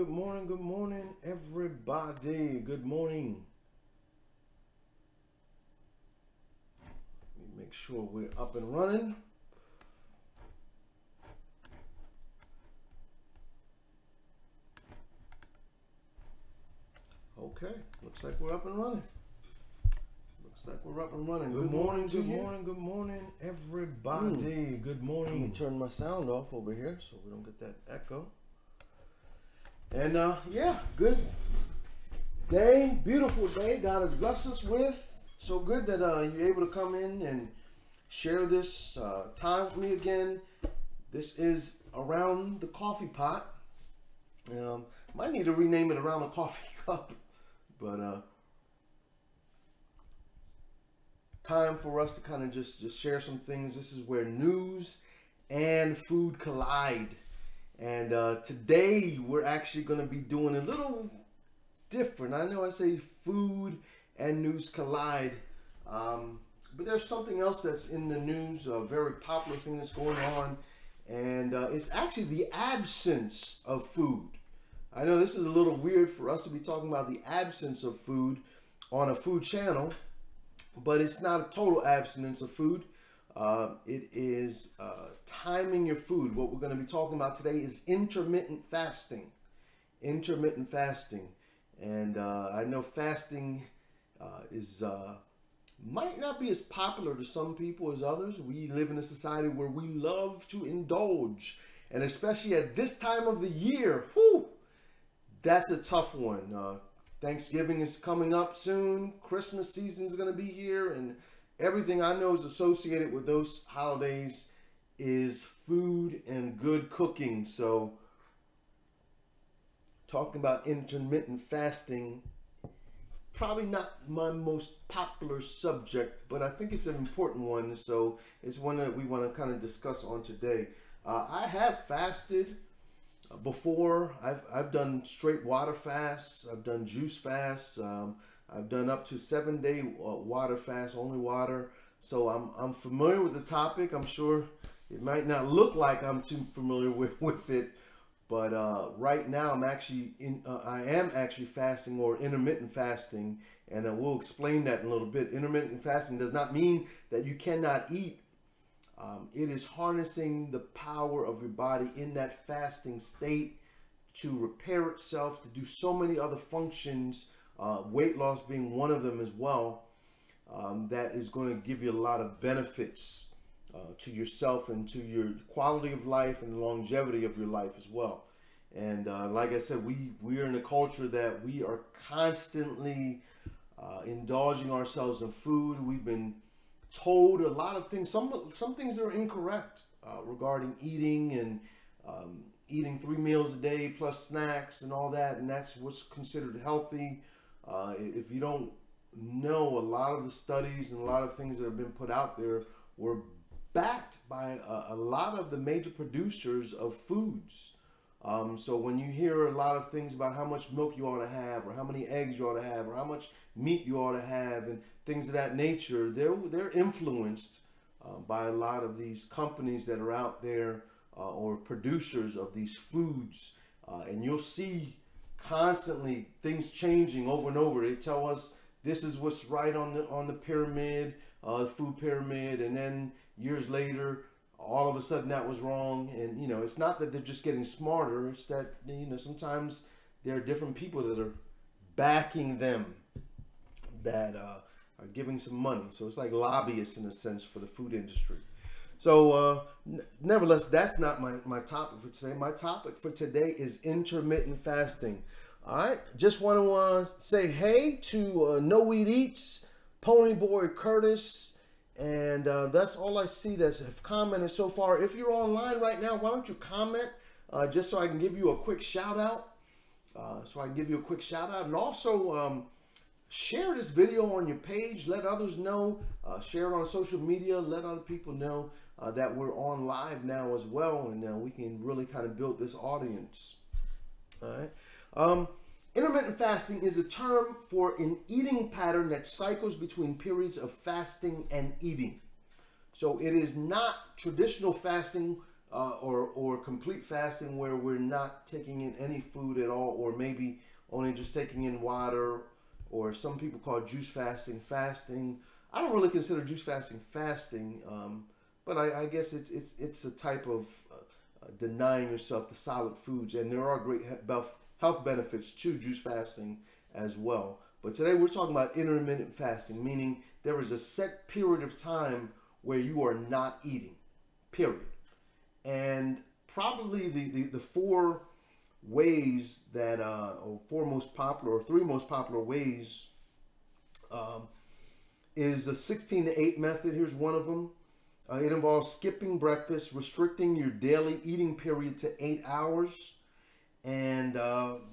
good morning, everybody. Good morning. Let me make sure we're up and running. Okay, looks like we're up and running. Good morning, everybody. Good morning. Let me turn my sound off over here so we don't get that echo. And yeah, good day, beautiful day. God has blessed us with. So good that you're able to come in and share this time with me again. This is Around the Coffee Pot. Might need to rename it Around the Coffee Cup, but time for us to kind of just share some things. This is where news and food collide. And today we're actually going to be doing a little different. I know I say food and news collide, but there's something else that's in the news, a very popular thing that's going on, and it's actually the absence of food. I know this is a little weird for us to be talking about the absence of food on a food channel, but it's not a total abstinence of food. It is timing your food. What we're going to be talking about today is intermittent fasting. Intermittent fasting. And I know fasting might not be as popular to some people as others. We live in a society where we love to indulge. And especially at this time of the year, whew, that's a tough one. Thanksgiving is coming up soon. Christmas season is going to be here, and everything I know is associated with those holidays is food and good cooking. So talking about intermittent fasting, probably not my most popular subject, but I think it's an important one. So it's one that we want to kind of discuss on today. I have fasted before. I've done straight water fasts. I've done juice fasts. I've done up to 7-day water fast, only water. So I'm familiar with the topic. I'm sure it might not look like I'm too familiar with it, but right now I am actually fasting, or intermittent fasting, and we'll explain that in a little bit. Intermittent fasting does not mean that you cannot eat. It is harnessing the power of your body in that fasting state to repair itself, to do so many other functions, weight loss being one of them as well, that is going to give you a lot of benefits to yourself and to your quality of life and the longevity of your life as well. And like I said, we are in a culture that we are constantly indulging ourselves in food. We've been told a lot of things, some things that are incorrect regarding eating, and eating 3 meals a day plus snacks and all that, and that's what's considered healthy. If you don't know, a lot of the studies and a lot of things that have been put out there were backed by a lot of the major producers of foods. So when you hear a lot of things about how much milk you ought to have, or how many eggs you ought to have, or how much meat you ought to have, and things of that nature, they're influenced by a lot of these companies that are out there, or producers of these foods, and you'll see constantly things changing over and over. They tell us this is what's right on the pyramid, food pyramid, and then years later, all of a sudden that was wrong. And you know, it's not that they're just getting smarter; it's that, you know, sometimes there are different people that are backing them, that are giving some money. So it's like lobbyists in a sense for the food industry. So nevertheless, that's not my topic for today. My topic for today is intermittent fasting. All right, just want to say hey to No Weed Eats, Ponyboy Curtis, and that's all I see that have commented so far. If you're online right now, why don't you comment just so I can give you a quick shout out. And also share this video on your page. Let others know. Share it on social media. Let other people know that we're on live now as well, and we can really kind of build this audience. All right. Intermittent fasting is a term for an eating pattern that cycles between periods of fasting and eating. So it is not traditional fasting or complete fasting where we're not taking in any food at all, or maybe only just taking in water, or some people call juice fasting. I don't really consider juice fasting, but I guess it's a type of denying yourself the solid foods, and there are great health benefits to juice fasting as well. But today we're talking about intermittent fasting, meaning there is a set period of time where you are not eating, period. And probably the four ways that, or four most popular, or three most popular ways, is the 16-to-8 method. Here's one of them. It involves skipping breakfast, restricting your daily eating period to 8 hours, and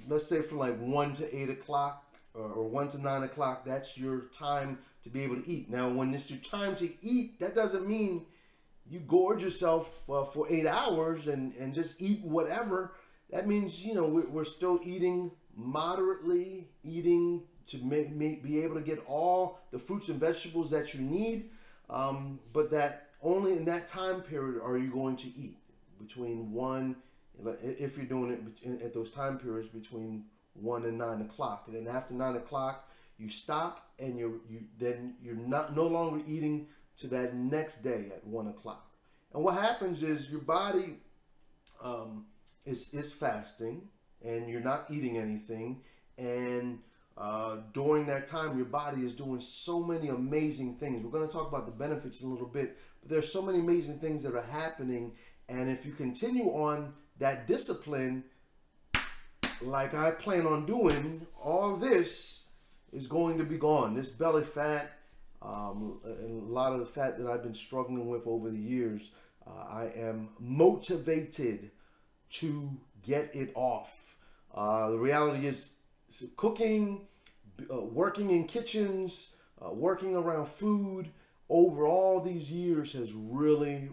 let's say from like 1 to 8 o'clock or 1 to 9 o'clock, that's your time to be able to eat. Now, when it's your time to eat, that doesn't mean you gorge yourself for 8 hours and just eat whatever. That means, you know, we're still eating moderately, eating to be able to get all the fruits and vegetables that you need, but that only in that time period are you going to eat. Between 1, if you're doing it at those time periods, between 1 and 9 o'clock. And then after 9 o'clock, you stop, and you're no longer eating to that next day at 1 o'clock. And what happens is your body is fasting, and you're not eating anything, and during that time your body is doing so many amazing things. We're going to talk about the benefits in a little bit, but there's so many amazing things that are happening, and if you continue on that discipline like I plan on doing, all this is going to be gone. This belly fat, and a lot of the fat that I've been struggling with over the years, I am motivated to get it off. The reality is cooking, working in kitchens, working around food over all these years has really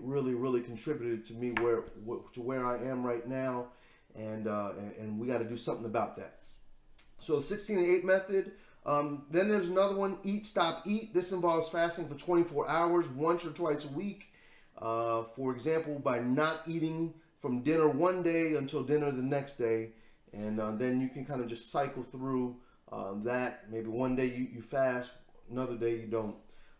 contributed to me where I am right now, and we got to do something about that. So the 16-to-8 method. Then there's another one, eat, stop, eat. This involves fasting for 24 hours, once or twice a week. For example, by not eating from dinner one day until dinner the next day, and then you can kind of just cycle through that. Maybe one day you fast, another day you don't.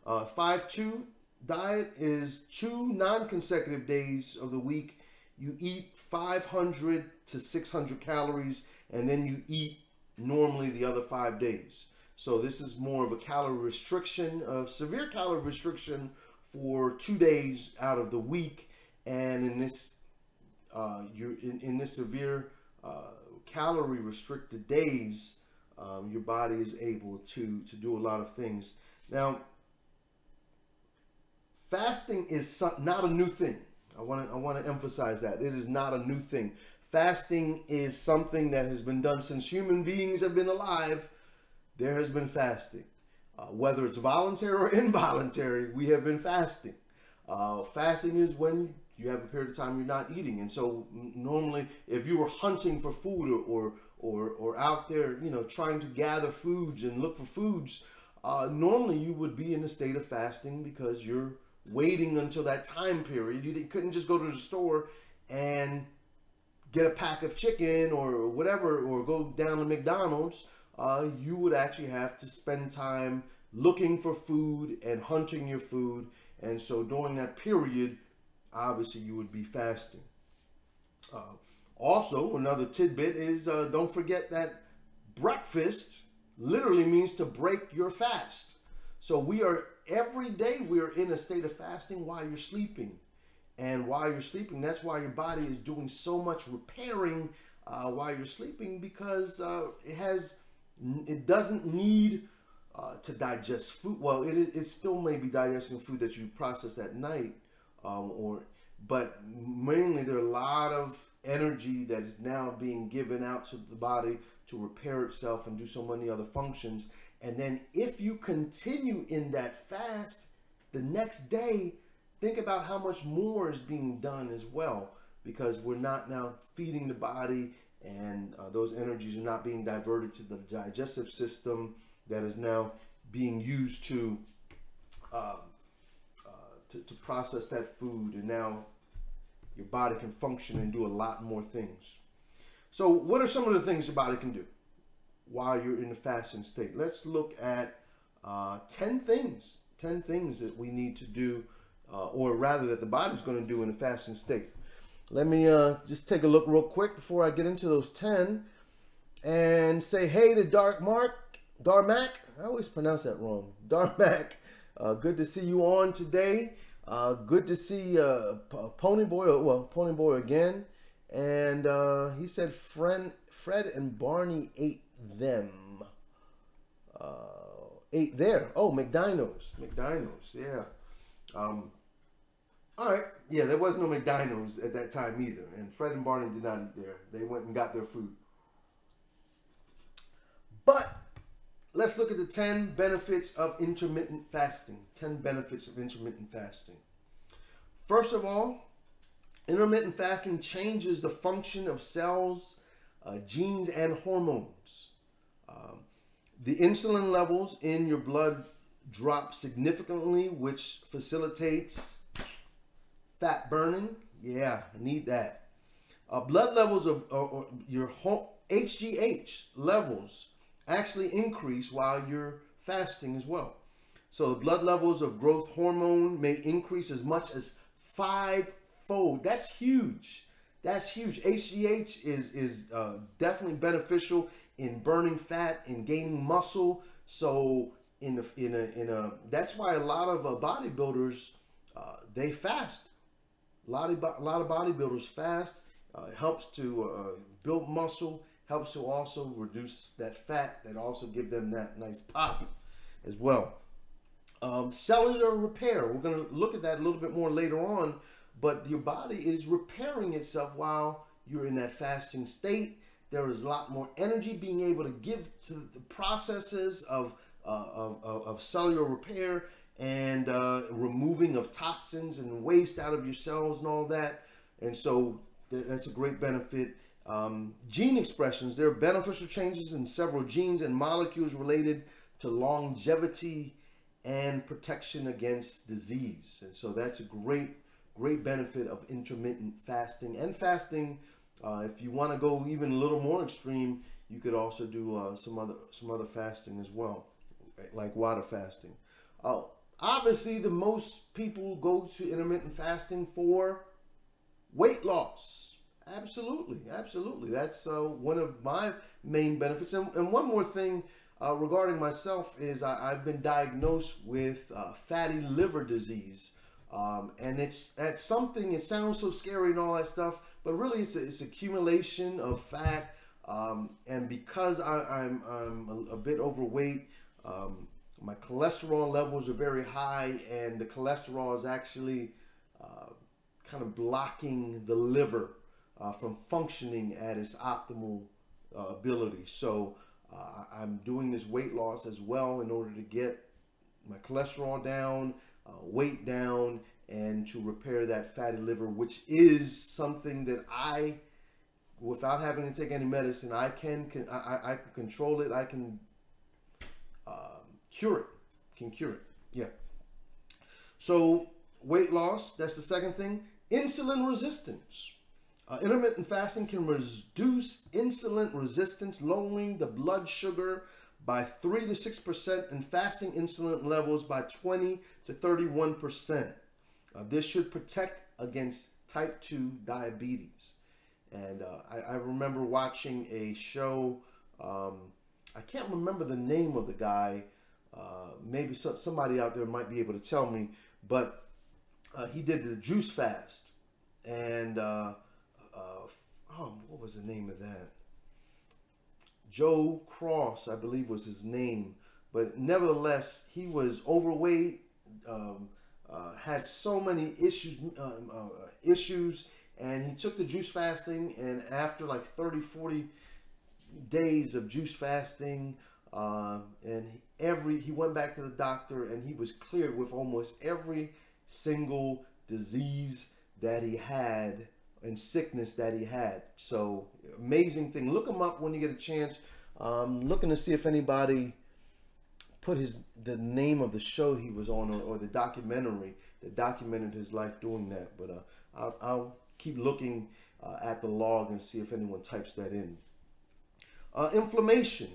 5-2 diet is 2 non-consecutive days of the week. You eat 500 to 600 calories, and then you eat normally the other 5 days. So this is more of a calorie restriction, severe calorie restriction for 2 days out of the week. And in this, in this severe calorie restricted days, your body is able to do a lot of things. Now, fasting is not a new thing. I want to emphasize that it is not a new thing. Fasting is something that has been done since human beings have been alive. There has been fasting. Whether it's voluntary or involuntary, we have been fasting. Fasting is when you have a period of time you're not eating. And so normally if you were hunting for food or out there, you know, trying to gather foods and look for foods, normally you would be in a state of fasting because you're waiting until that time period. You couldn't just go to the store and get a pack of chicken or whatever, or go down to McDonald's. You would actually have to spend time looking for food and hunting your food. And so during that period, obviously you would be fasting. Also, another tidbit is don't forget that breakfast literally means to break your fast. So every day we are in a state of fasting while you're sleeping. And while you're sleeping, that's why your body is doing so much repairing while you're sleeping, because it doesn't need to digest food. Well, it still may be digesting food that you process at night, but mainly there are a lot of energy that is now being given out to the body to repair itself and do so many other functions. And then if you continue in that fast the next day, think about how much more is being done as well, because we're not now feeding the body, and those energies are not being diverted to the digestive system that is now being used to process that food. And now, your body can function and do a lot more things. So what are some of the things your body can do while you're in the fasting state? Let's look at 10 things that we need to do, or rather that the body's going to do in the fasting state. Let me just take a look real quick before I get into those 10 and say hey to Darmac. I always pronounce that wrong. Darmac, good to see you on today. Good to see Pony Boy again. And he said Fred and Barney ate them. Ate there. Oh, McDino's, yeah. All right, yeah, there was no McDino's at that time either, and Fred and Barney did not eat there. They went and got their food. But let's look at the 10 benefits of intermittent fasting. 10 benefits of intermittent fasting. First of all, intermittent fasting changes the function of cells, genes, and hormones. The insulin levels in your blood drop significantly, which facilitates fat burning. Yeah, I need that. Blood levels of your HGH levels actually increase while you're fasting as well. So the blood levels of growth hormone may increase as much as 5-fold. That's huge. That's huge. HGH is definitely beneficial in burning fat and gaining muscle. So that's why a lot of bodybuilders they fast. A lot of bodybuilders fast. It helps to build muscle, helps to also reduce that fat, that also give them that nice pop as well. Cellular repair. We're going to look at that a little bit more later on, but your body is repairing itself while you're in that fasting state. There is a lot more energy being able to give to the processes of cellular repair and removing of toxins and waste out of your cells and all that. And so that's a great benefit. Gene expressions. There are beneficial changes in several genes and molecules related to longevity and protection against disease. And so that's a great benefit of intermittent fasting. And fasting, if you want to go even a little more extreme, you could also do some other fasting as well, like water fasting. Obviously, the most people go to intermittent fasting for weight loss. Absolutely. That's one of my main benefits. And one more thing regarding myself is I've been diagnosed with fatty liver disease. And that's something, it sounds so scary and all that stuff, but really it's accumulation of fat. And because I'm a bit overweight, my cholesterol levels are very high, and the cholesterol is actually kind of blocking the liver from functioning at its optimal ability. So I'm doing this weight loss as well in order to get my cholesterol down, weight down, and to repair that fatty liver, which is something that I, without having to take any medicine, I can control it. I can cure it. Yeah. So weight loss, that's the second thing. Insulin resistance. Intermittent fasting can reduce insulin resistance, lowering the blood sugar by 3 to 6% and fasting insulin levels by 20 to 31%. This should protect against type 2 diabetes. And I remember watching a show, I can't remember the name of the guy, maybe somebody out there might be able to tell me, but he did the juice fast. And what was the name of that? Joe Cross, I believe was his name. But nevertheless, he was overweight, had so many issues, and he took the juice fasting, and after like 30-40 days of juice fasting, and he went back to the doctor, and he was cleared with almost every single disease that he had and sickness that he had. So amazing thing. Look him up when you get a chance. Looking to see if anybody put the name of the show he was on, or the documentary that documented his life doing that. But I'll keep looking at the log and see if anyone types that in. Inflammation.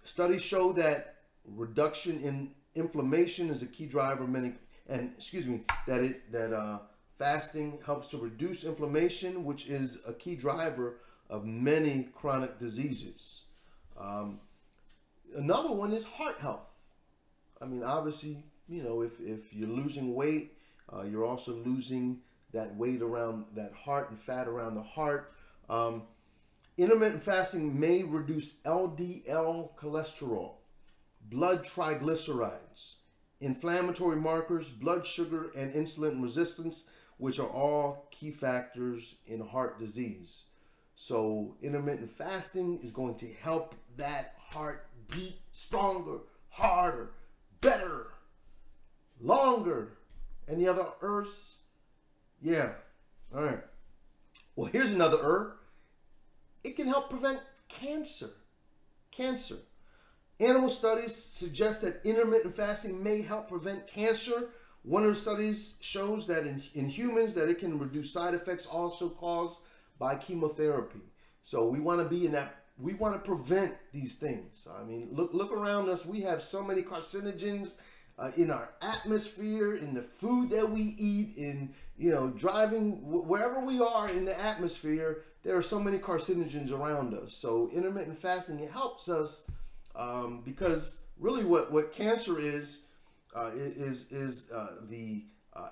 Studies show that reduction in inflammation is a key driver that fasting helps to reduce inflammation, which is a key driver of many chronic diseases. Another one is heart health. I mean, obviously, you know, if you're losing weight, you're also losing that weight around that heart and fat around the heart. Intermittent fasting may reduce LDL cholesterol, blood triglycerides, inflammatory markers, blood sugar, and insulin resistance, which are all key factors in heart disease. So intermittent fasting is going to help that heart beat stronger, harder, better, longer. Any other Rs? Yeah. All right. Well, here's another It can help prevent cancer. Cancer. Animal studies suggest that intermittent fasting may help prevent cancer. One of the studies shows that in humans that it can reduce side effects also caused by chemotherapy. So we want to be in that. We want to prevent these things. I mean, look around us. We have so many carcinogens in our atmosphere, in the food that we eat, in, you know, driving, wherever we are in the atmosphere, there are so many carcinogens around us. So intermittent fasting, it helps us because really what cancer is the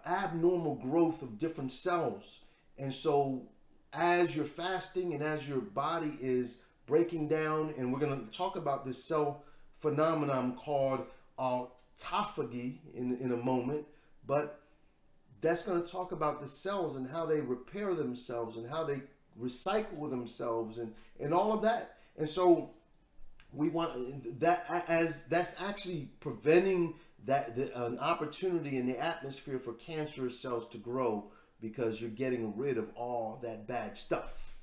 abnormal growth of different cells. And so as you're fasting and as your body is breaking down, and we're going to talk about this cell phenomenon called autophagy in a moment, but that's going to talk about the cells and how they repair themselves and how they recycle themselves and all of that. And so we want that, as that's actually preventing an opportunity in the atmosphere for cancerous cells to grow, because you're getting rid of all that bad stuff.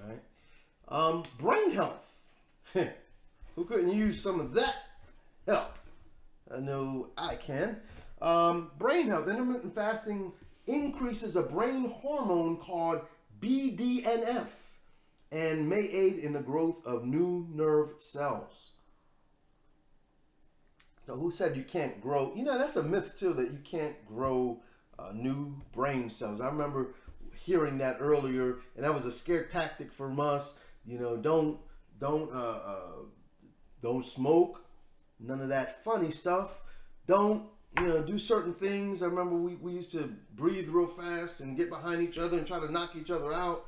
All right. Brain health. Who couldn't use some of that help? I know I can. Brain health. Intermittent fasting increases a brain hormone called BDNF and may aid in the growth of new nerve cells. So who said you can't grow? You know, that's a myth too, that you can't grow new brain cells. I remember hearing that earlier, and that was a scare tactic from us. You know, don't smoke, none of that funny stuff. Don't, you know, do certain things. I remember we used to breathe real fast and get behind each other and try to knock each other out.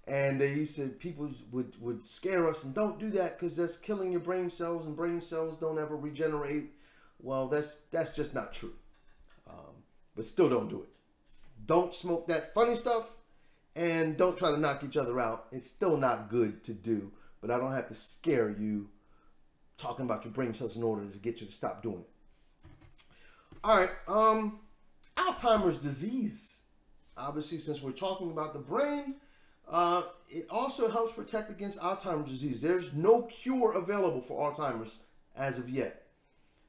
And they used to, people would scare us, and don't do that because that's killing your brain cells, and brain cells don't ever regenerate. Well, that's just not true. But still don't do it. Don't smoke that funny stuff, and don't try to knock each other out. It's still not good to do, but I don't have to scare you talking about your brain cells in order to get you to stop doing it. All right, Alzheimer's disease. Obviously, since we're talking about the brain, it also helps protect against Alzheimer's disease. There's no cure available for Alzheimer's as of yet.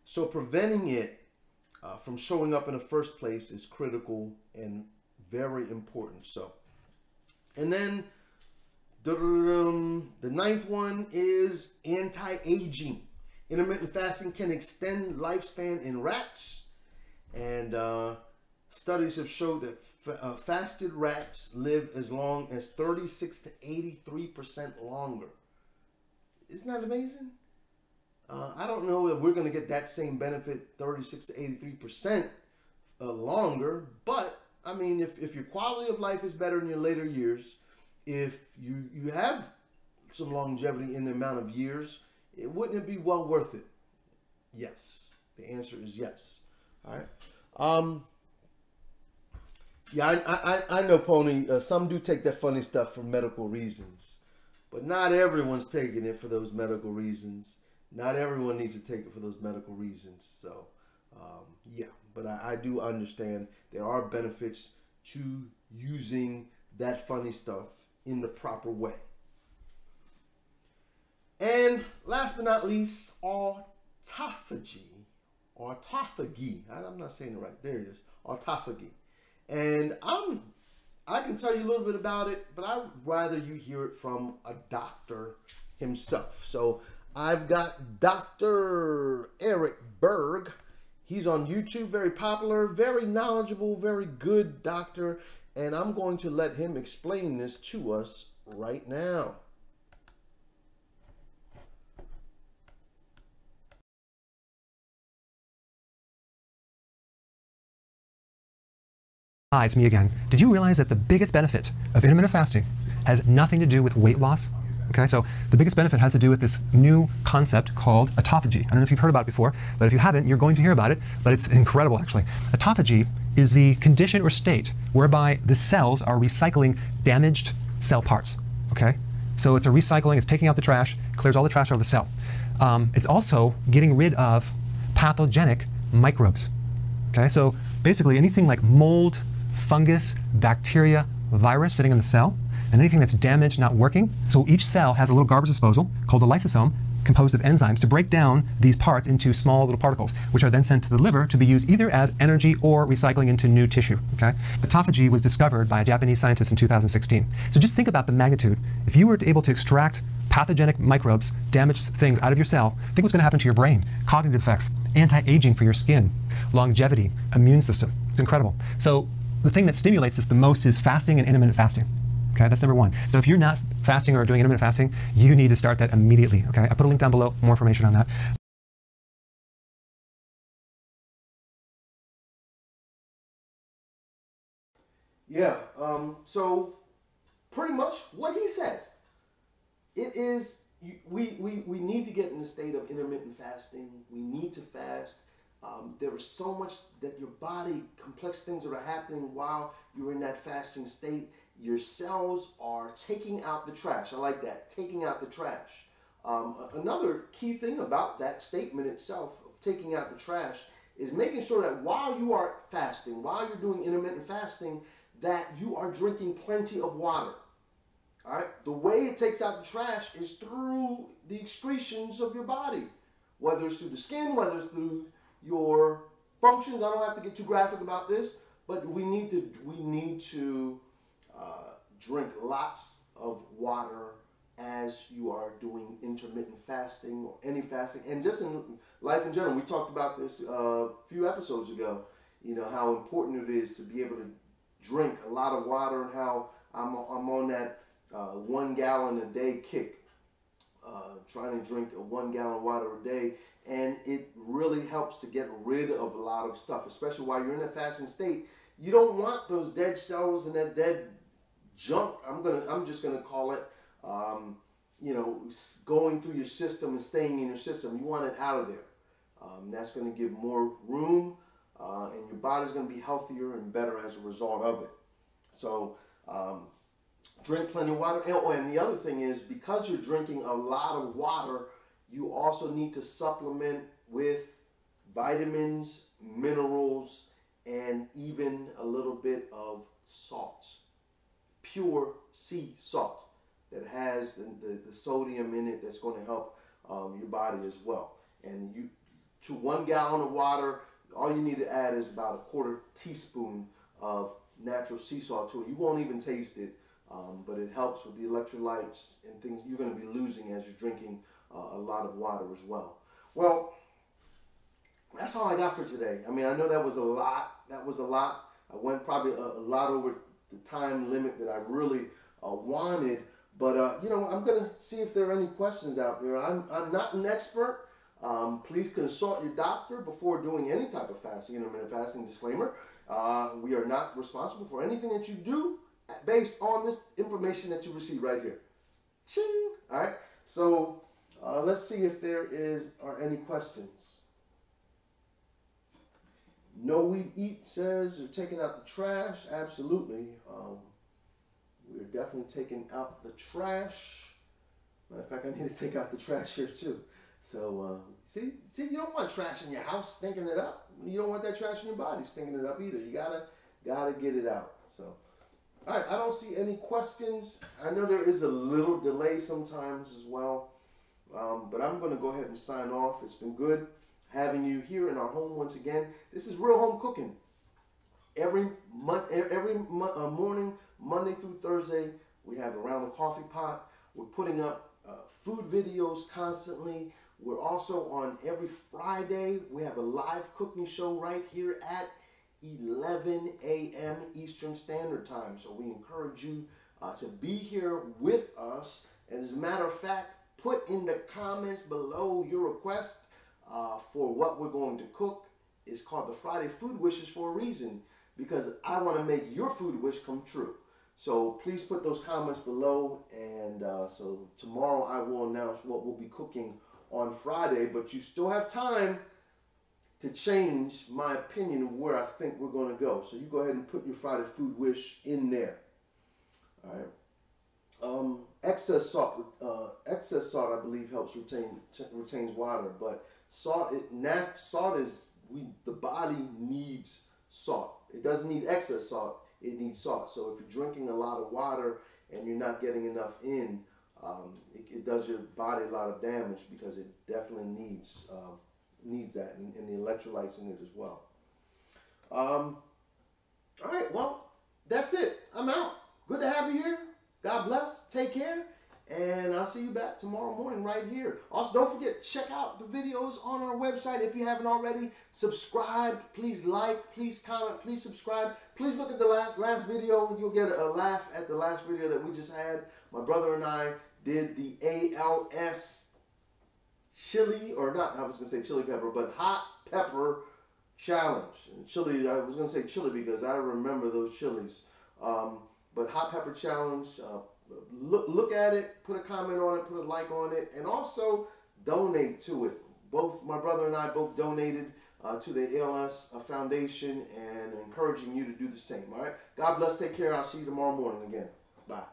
So preventing it from showing up in the first place is critical and very important. So, and then the ninth one is anti-aging. Intermittent fasting can extend lifespan in rats, and studies have showed that fasted rats live as long as 36 to 83% longer. Isn't that amazing? I don't know that we're going to get that same benefit, 36 to 83% longer, but I mean, if your quality of life is better in your later years, if you have some longevity in the amount of years, wouldn't it be well worth it? Yes. The answer is yes. All right. Yeah, I know, Pony. Some do take that funny stuff for medical reasons, but not everyone's taking it for those medical reasons. Not everyone needs to take it for those medical reasons. So, yeah, but I do understand there are benefits to using that funny stuff in the proper way. And last but not least, autophagy. Autophagy. I'm not saying it right. There it is. Autophagy. And I I can tell you a little bit about it, but I'd rather you hear it from a doctor himself. So I've got Dr. Eric Berg. He's on YouTube, very popular, very knowledgeable, very good doctor, and I'm going to let him explain this to us right now. Hi, it's me again. Did you realize that the biggest benefit of intermittent fasting has nothing to do with weight loss? Okay, so the biggest benefit has to do with this new concept called autophagy. I don't know if you've heard about it before, but if you haven't, you're going to hear about it, but it's incredible actually. Autophagy is the condition or state whereby the cells are recycling damaged cell parts, okay? So it's a recycling, it's taking out the trash, clears all the trash out of the cell. It's also getting rid of pathogenic microbes, okay? So basically anything like mold, fungus, bacteria, virus sitting in the cell, and anything that's damaged, not working. So each cell has a little garbage disposal called a lysosome, composed of enzymes to break down these parts into small little particles, which are then sent to the liver to be used either as energy or recycling into new tissue, okay? Autophagy was discovered by a Japanese scientist in 2016. So just think about the magnitude. If you were able to extract pathogenic microbes, damaged things out of your cell, think what's gonna happen to your brain, cognitive effects, anti-aging for your skin, longevity, immune system. It's incredible. So the thing that stimulates this the most is fasting and intermittent fasting. Okay, that's number one. So if you're not fasting or doing intermittent fasting, you need to start that immediately. Okay, I put a link down below, more information on that. Yeah, so pretty much what he said. It is, we need to get in a state of intermittent fasting. We need to fast. There is so much that your body, complex things that are happening while you're in that fasting state. Your cells are taking out the trash. I like that, taking out the trash. Another key thing about that statement itself of taking out the trash is making sure that while you are fasting, while you're doing intermittent fasting, that you are drinking plenty of water. All right. The way it takes out the trash is through the excretions of your body, whether it's through the skin, whether it's through your functions. I don't have to get too graphic about this, but we need to drink lots of water as you are doing intermittent fasting or any fasting, and just in life in general. We talked about this a few episodes ago. You know how important it is to be able to drink a lot of water, and how I'm on that 1 gallon a day kick, trying to drink 1 gallon of water a day, and it really helps to get rid of a lot of stuff, especially while you're in that fasting state. You don't want those dead cells and that dead junk. I'm just gonna call it, you know, going through your system and staying in your system. You want it out of there. That's going to give more room, and your body's going to be healthier and better as a result of it. So drink plenty of water. And the other thing is, because you're drinking a lot of water, you also need to supplement with vitamins, minerals, and even a little bit of salts. Pure sea salt that has the sodium in it that's going to help your body as well. And to 1 gallon of water, all you need to add is about a 1/4 teaspoon of natural sea salt to it. You won't even taste it, but it helps with the electrolytes and things you're going to be losing as you're drinking a lot of water as well. Well, that's all I got for today. I mean, I know that was a lot. I went probably a lot over the time limit that I really wanted, but you know, I'm gonna see if there are any questions out there. I'm not an expert. Please consult your doctor before doing any type of fasting, intermittent fasting. Disclaimer: we are not responsible for anything that you do based on this information that you receive right here. Ching! All right. So let's see if there are any questions. No Weed Eat says you're taking out the trash. Absolutely. We're definitely taking out the trash. Matter of fact, I need to take out the trash here too. So see, you don't want trash in your house stinking it up. You don't want that trash in your body stinking it up either. You gotta get it out. So, all right, I don't see any questions. I know there is a little delay sometimes as well, but I'm going to go ahead and sign off. It's been good having you here in our home once again. This is Real Home Cooking. Every morning, Monday through Thursday, we have Around the Coffee Pot. We're putting up food videos constantly. We're also on every Friday. We have a live cooking show right here at 11 a.m. Eastern Standard Time. So we encourage you to be here with us. And as a matter of fact, put in the comments below your request for what we're going to cook. It's called the Friday Food Wishes for a reason, because I want to make your food wish come true. So please put those comments below, and so tomorrow I will announce what we'll be cooking on Friday, but you still have time to change my opinion of where I think we're going to go. So you go ahead and put your Friday food wish in there. All right. Excess salt, I believe, helps retains water, but salt is the body needs salt. It doesn't need excess salt. It needs salt. So if you're drinking a lot of water and you're not getting enough in, it does your body a lot of damage, because it definitely needs that, and the electrolytes in it as well. All right, well, that's it. I'm out. Good to have you here. God bless. Take care. And I'll see you back tomorrow morning right here. Also, don't forget, check out the videos on our website if you haven't already. Subscribe. Please like. Please comment. Please subscribe. Please look at the last video. You'll get a laugh at the last video that we just had. My brother and I did the ALS chili, or not, I was going to say chili pepper, but hot pepper challenge. And chili, I was going to say chili because I remember those chilies. But hot pepper challenge. Look at it, put a comment on it, put a like on it, and also donate to it. Both my brother and I both donated to the ALS Foundation, and encouraging you to do the same. All right. God bless. Take care. I'll see you tomorrow morning again. Bye.